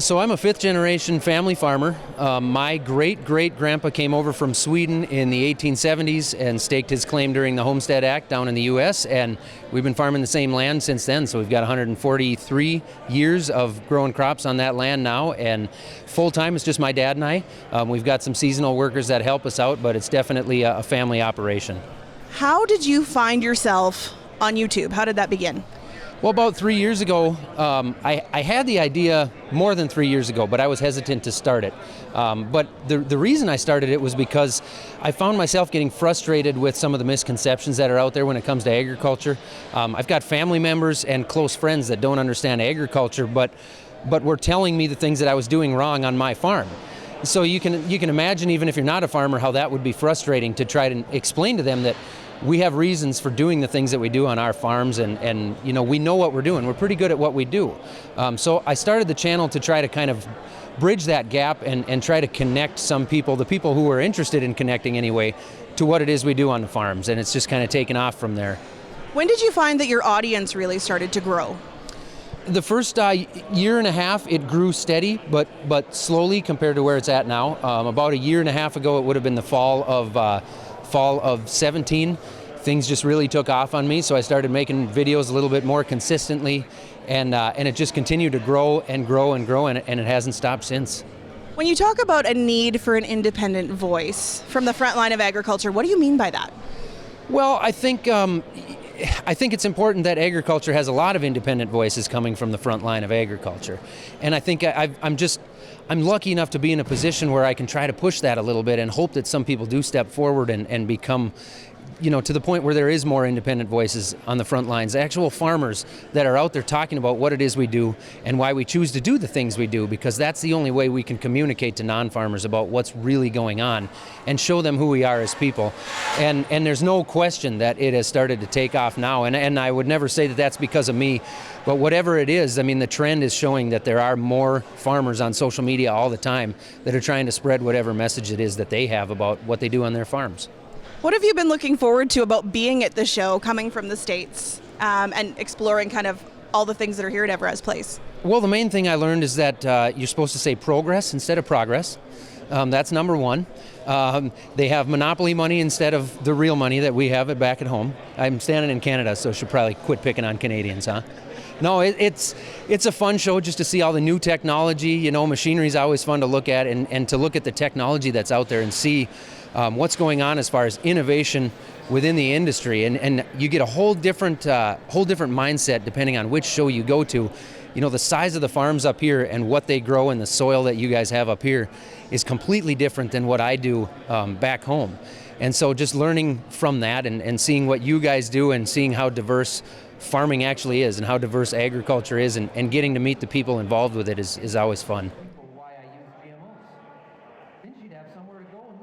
So I'm a fifth generation family farmer. My great-great-grandpa came over from Sweden in the 1870s and staked his claim during the Homestead Act down in the U.S. and we've been farming the same land since then. So we've got 143 years of growing crops on that land now, and full-time it's just my dad and I. We've got some seasonal workers that help us out, but it's definitely a family operation. How did you find yourself on YouTube? How did that begin? Well, about 3 years ago, I had the idea more than 3 years ago, but I was hesitant to start it. But the reason I started it was because I found myself getting frustrated with some of the misconceptions that are out there when it comes to agriculture. I've got family members and close friends that don't understand agriculture, but were telling me the things that I was doing wrong on my farm. So you can imagine, even if you're not a farmer, how that would be frustrating to try to explain to them that we have reasons for doing the things that we do on our farms, and you know, we know what we're doing. We're pretty good at what we do. So I started the channel to try to kind of bridge that gap and try to connect some people, the people who are interested in connecting anyway, to what it is we do on the farms, and it's just kind of taken off from there. When did you find that your audience really started to grow? The first year and a half, it grew steady, but slowly compared to where it's at now. About a year and a half ago, it would have been the fall of 17. Things just really took off on me, so I started making videos a little bit more consistently, and it just continued to grow and grow and grow, and it hasn't stopped since. When you talk about a need for an independent voice from the front line of agriculture, what do you mean by that? Well, I think it's important that agriculture has a lot of independent voices coming from the front line of agriculture, and I think I'm lucky enough to be in a position where I can try to push that a little bit and hope that some people do step forward and become, you know, to the point where there is more independent voices on the front lines, actual farmers that are out there talking about what it is we do and why we choose to do the things we do, because that's the only way we can communicate to non-farmers about what's really going on and show them who we are as people. And there's no question that it has started to take off now, and I would never say that that's because of me, but whatever it is, I mean, the trend is showing that there are more farmers on social media all the time that are trying to spread whatever message it is that they have about what they do on their farms. What have you been looking forward to about being at the show, coming from the States, and exploring kind of all the things that are here at Everest Place? Well, the main thing I learned is that you're supposed to say progress instead of progress. That's number one. They have monopoly money instead of the real money that we have back at home. I'm standing in Canada, so I should probably quit picking on Canadians, huh? No, it's a fun show just to see all the new technology. You know, machinery is always fun to look at, and to look at the technology that's out there and see what's going on as far as innovation within the industry, and you get a whole different mindset depending on which show you go to. You know, the size of the farms up here and what they grow and the soil that you guys have up here is completely different than what I do back home. And so just learning from that and seeing what you guys do and seeing how diverse farming actually is and how diverse agriculture is, and getting to meet the people involved with it is always fun.